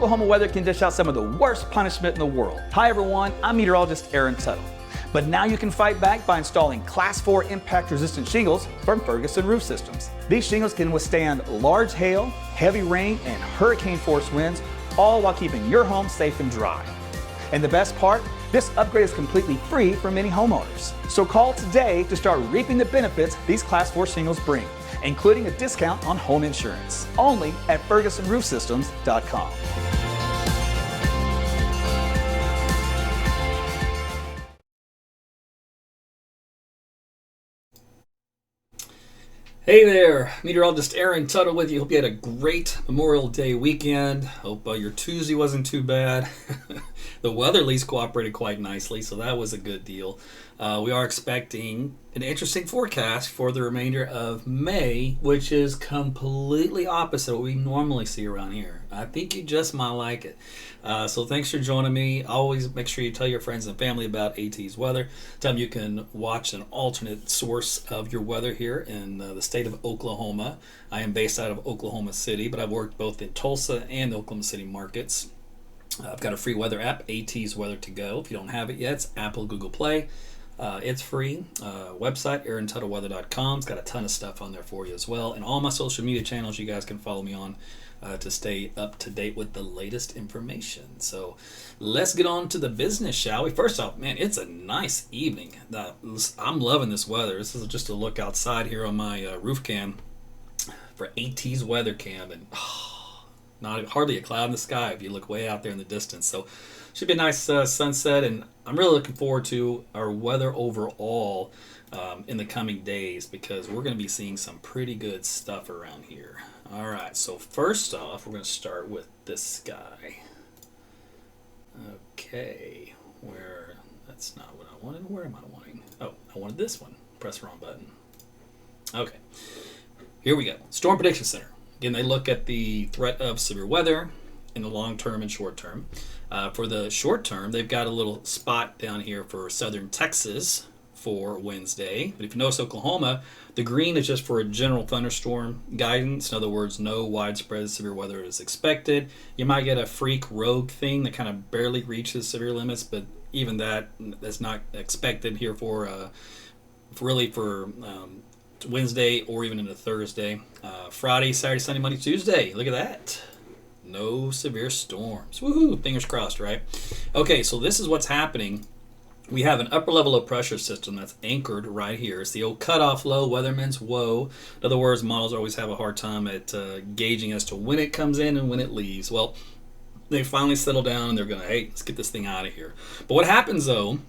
Oklahoma weather can dish out some of the worst punishment in the world. Hi everyone, I'm meteorologist Tuttle. But now you can fight back by installing Class 4 impact-resistant shingles from Ferguson Roof Systems. These shingles can withstand large hail, heavy rain, and hurricane-force winds, all while keeping your home safe and dry. And the best part, this upgrade is completely free for many homeowners. So call today to start reaping the benefits these Class 4 shingles bring, including a discount on home insurance. Only at FergusonRoofSystems.com. Hey there, meteorologist Tuttle with you. Hope you had a great Memorial Day weekend. Hope your Tuesday wasn't too bad. The weather at least cooperated quite nicely, so that was a good deal. We are expecting an interesting forecast for the remainder of May, which is completely opposite what we normally see around here. I think you just might like it. So thanks for joining me. Always make sure you tell your friends and family about AT's weather. Tell them you can watch an alternate source of your weather here in the state of Oklahoma. I am based out of Oklahoma City, but I've worked both in Tulsa and the Oklahoma City markets. I've got a free weather app, AT's Weather to Go. If you don't have it yet, it's Apple, Google Play. It's free. Website, AaronTuttleWeather.com. It's got a ton of stuff on there for you as well. And all my social media channels you guys can follow me on to stay up to date with the latest information. So let's get on to the business, shall we? First off, man, it's a nice evening. I'm loving this weather. This is just a look outside here on my roof cam for AT's weather cam. And not hardly a cloud in the sky if you look way out there in the distance. So should be a nice sunset, and I'm really looking forward to our weather overall in the coming days, because we're going to be seeing some pretty good stuff around here. All right, so first off, we're going to start with this sky. Okay, that's not what I wanted. Where am I wanting? Oh, I wanted this one. Press the wrong button. Okay, here we go. Storm Prediction Center. Again, they look at the threat of severe weather in the long term and short term. For the short term, they've got a little spot down here for southern Texas for Wednesday. But if you notice Oklahoma, the green is just for a general thunderstorm guidance. In other words, no widespread severe weather is expected. You might get a freak rogue thing that kind of barely reaches severe limits, but even that's not expected here for Wednesday or even into Thursday. Friday, Saturday, Sunday, Monday, Tuesday. Look at that. No severe storms. Woohoo! Fingers crossed, right? Okay, so this is what's happening. We have an upper level of pressure system that's anchored right here. It's the old cutoff low, weatherman's woe. In other words, models always have a hard time at gauging as to when it comes in and when it leaves. Well, they finally settle down and they're going to, hey, let's get this thing out of here. But what happens, though,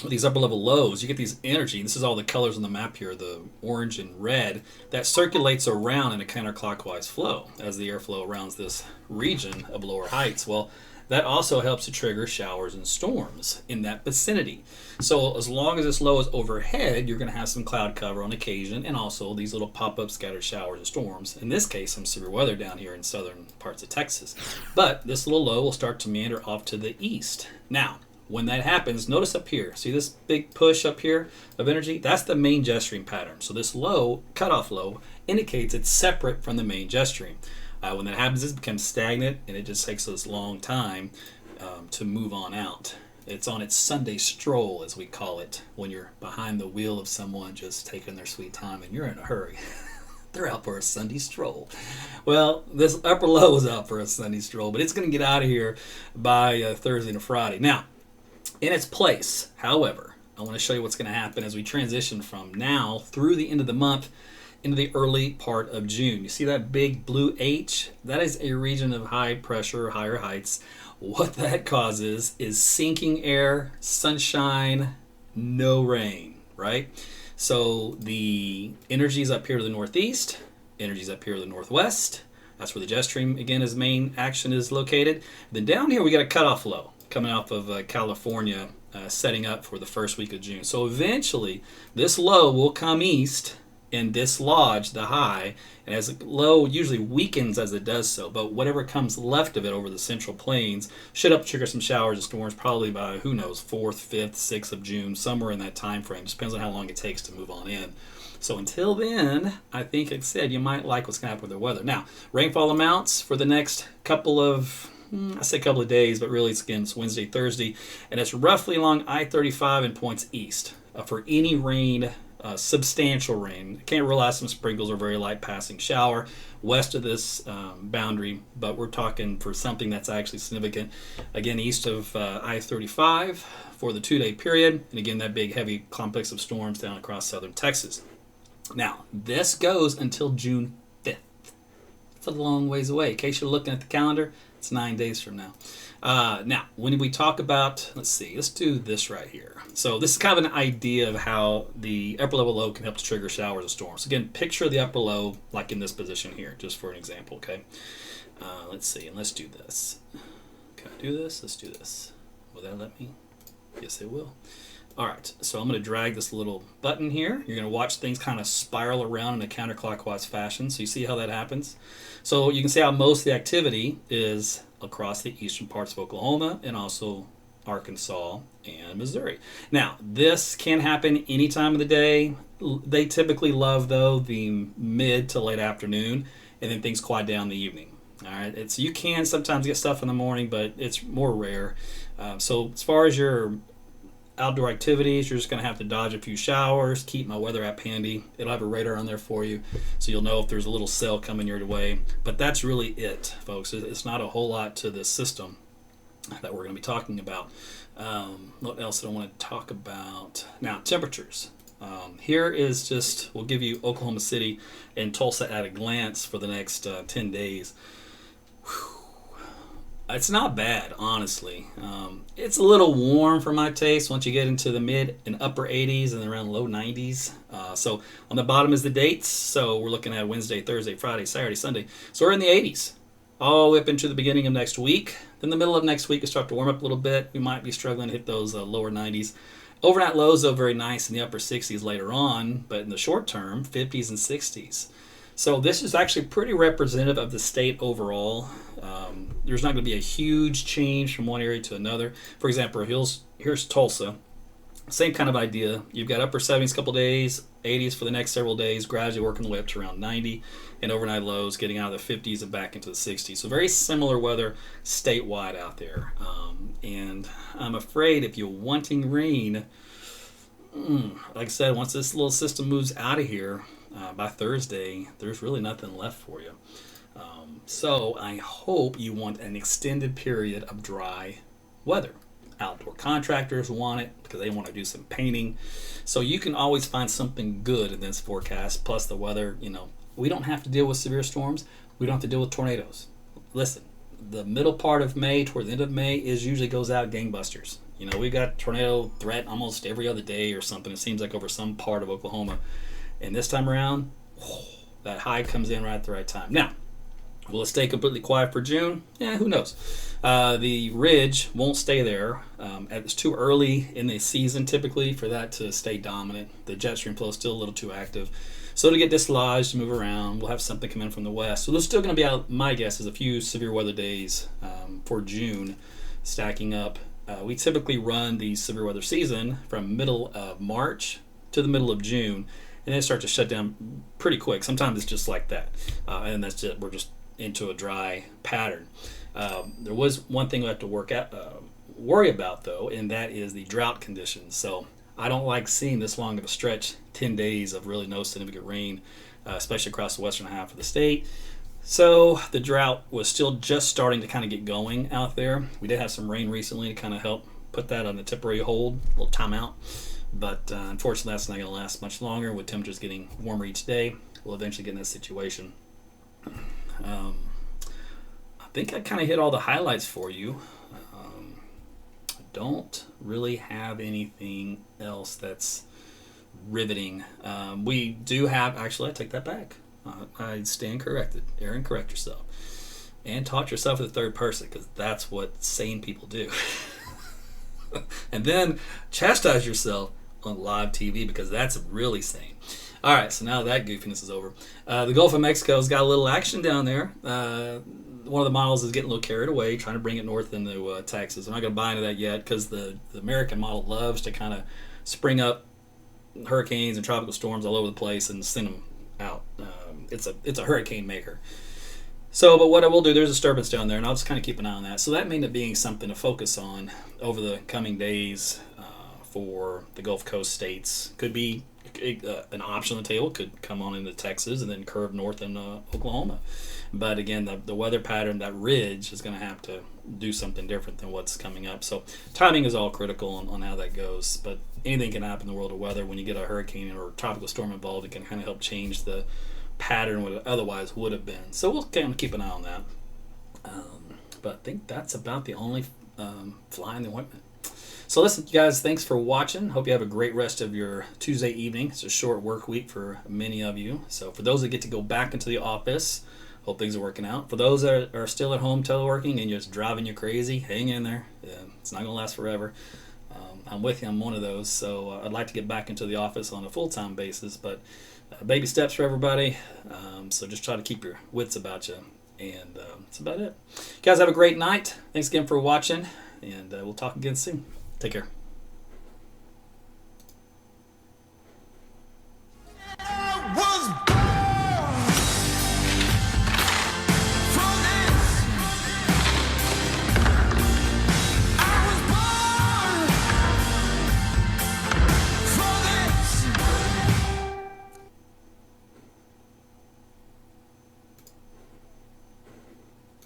with these upper level lows, you get these energy. This is all the colors on the map here, the orange and red, that circulates around in a counterclockwise flow as the airflow around this region of lower heights. Well, that also helps to trigger showers and storms in that vicinity. So as long as this low is overhead, you're going to have some cloud cover on occasion, and also these little pop-up scattered showers and storms. In this case, some severe weather down here in southern parts of Texas. But this little low will start to meander off to the east. Now, when that happens, notice up here, see this big push up here of energy? That's the main jet stream pattern. So this low, cutoff low, indicates it's separate from the main jet stream. When that happens, it becomes stagnant, and it just takes this long time to move on out. It's on its Sunday stroll, as we call it, when you're behind the wheel of someone just taking their sweet time and you're in a hurry. They're out for a Sunday stroll. Well, this upper low is out for a Sunday stroll, but it's going to get out of here by Thursday and Friday. Now, in its place, however, I want to show you what's going to happen as we transition from now through the end of the month into the early part of June. You see that big blue H? That is a region of high pressure, higher heights. What that causes is sinking air, sunshine, no rain, right? So the energy is up here to the northeast, energy is up here to the northwest. That's where the jet stream, again, his main action is located. Then down here, we got a cutoff low coming off of California, setting up for the first week of June. So eventually, this low will come east and dislodge the high, and as the low usually weakens as it does so, but whatever comes left of it over the central plains should help trigger some showers and storms probably by, who knows, 4th, 5th, 6th of June, somewhere in that time frame. Just depends on how long it takes to move on in. So until then, I think, like I said, you might like what's going to happen with the weather. Now, rainfall amounts for the next couple of I say a couple of days, but really it's Wednesday, Thursday, and it's roughly along I-35 and points east for any rain, substantial rain. Can't rule out some sprinkles or very light passing shower west of this boundary, but we're talking for something that's actually significant. Again, east of I-35 for the 2-day period, and again, that big heavy complex of storms down across southern Texas. Now, this goes until June 5th. It's a long ways away. In case you're looking at the calendar, it's 9 days from now. Now, when we talk about, let's do this right here. So this is kind of an idea of how the upper level low can help to trigger showers and storms. Again, picture the upper low like in this position here, just for an example, okay? Let's see, and let's do this. Can I do this? Let's do this. Will that let me? Yes, it will. All right, so I'm going to drag this little button here. You're going to watch things kind of spiral around in a counterclockwise fashion. So you see how that happens? So you can see how most of the activity is across the eastern parts of Oklahoma and also Arkansas and Missouri. Now, this can happen any time of the day. They typically love, though, the mid to late afternoon, and then things quiet down in the evening. All right, you can sometimes get stuff in the morning, but it's more rare. So as far as your outdoor activities, you're just going to have to dodge a few showers, keep my weather app handy. It'll have a radar on there for you, so you'll know if there's a little cell coming your way. But that's really it, folks. It's not a whole lot to this system that we're going to be talking about. What else do I want to talk about? Now, temperatures. Here is just, we'll give you Oklahoma City and Tulsa at a glance for the next 10 days. Whew. It's not bad, honestly. It's a little warm for my taste once you get into the mid and upper 80s and around low 90s. So on the bottom is the dates. So we're looking at Wednesday, Thursday, Friday, Saturday, Sunday. So we're in the 80s all the way up into the beginning of next week. Then the middle of next week, it start to warm up a little bit. We might be struggling to hit those lower 90s. Overnight lows, though, very nice in the upper 60s later on. But in the short term, 50s and 60s. So this is actually pretty representative of the state overall. There's not going to be a huge change from one area to another. For example, here's Tulsa. Same kind of idea. You've got upper 70s a couple days, 80s for the next several days, gradually working the way up to around 90, and overnight lows getting out of the 50s and back into the 60s. So very similar weather statewide out there. And I'm afraid if you're wanting rain, like I said, once this little system moves out of here, by Thursday, there's really nothing left for you. So I hope you want an extended period of dry weather. Outdoor contractors want it because they want to do some painting. So you can always find something good in this forecast, plus the weather. We don't have to deal with severe storms. We don't have to deal with tornadoes. Listen, the middle part of May toward the end of May usually goes out gangbusters. We've got tornado threat almost every other day or something. It seems like over some part of Oklahoma. And this time around, that high comes in right at the right time. Now, will it stay completely quiet for June? Yeah, who knows? The ridge won't stay there. It's too early in the season typically for that to stay dominant. The jet stream flow is still a little too active. So to get dislodged, move around, we'll have something come in from the west. So there's still going to be, out, my guess is, a few severe weather days for June stacking up. We typically run the severe weather season from middle of March to the middle of June, and then start to shut down pretty quick. Sometimes it's just like that, and that's it. We're just into a dry pattern. There was one thing we have to worry about, though, and that is the drought conditions. So I don't like seeing this long of a stretch, 10 days of really no significant rain, especially across the western half of the state. So the drought was still just starting to kind of get going out there. We did have some rain recently to kind of help put that on a temporary hold, a little timeout. But unfortunately, that's not going to last much longer. With temperatures getting warmer each day, we'll eventually get in that situation. I think I kind of hit all the highlights for you. I don't really have anything else that's riveting. We do have, actually, I take that back. I stand corrected. Aaron, correct yourself. And talk to yourself in the third person, because that's what sane people do. And then chastise yourself on live TV, because that's really sane. All right, so now that goofiness is over. The Gulf of Mexico's got a little action down there. One of the models is getting a little carried away, trying to bring it north into Texas. I'm not going to buy into that yet, because the American model loves to kind of spring up hurricanes and tropical storms all over the place and send them out. It's a hurricane maker. So, but what I will do, there's a disturbance down there, and I'll just kind of keep an eye on that. So that may end up being something to focus on over the coming days for the Gulf Coast states. Could be an option on the table. Could come on into Texas and then curve north in Oklahoma. But again, the weather pattern, that ridge, is going to have to do something different than what's coming up. So timing is all critical on how that goes. But anything can happen in the world of weather. When you get a hurricane or a tropical storm involved, it can kind of help change the pattern what it otherwise would have been. So we'll kind of keep an eye on that. But I think that's about the only fly in the ointment. So listen, you guys, thanks for watching. Hope you have a great rest of your Tuesday evening. It's a short work week for many of you. So for those that get to go back into the office, hope things are working out. For those that are still at home teleworking and you're just driving you crazy, hang in there. It's not going to last forever. I'm with you. I'm one of those. So I'd like to get back into the office on a full-time basis, but baby steps for everybody. So just try to keep your wits about you. And that's about it. You guys have a great night. Thanks again for watching, and we'll talk again soon. Take care.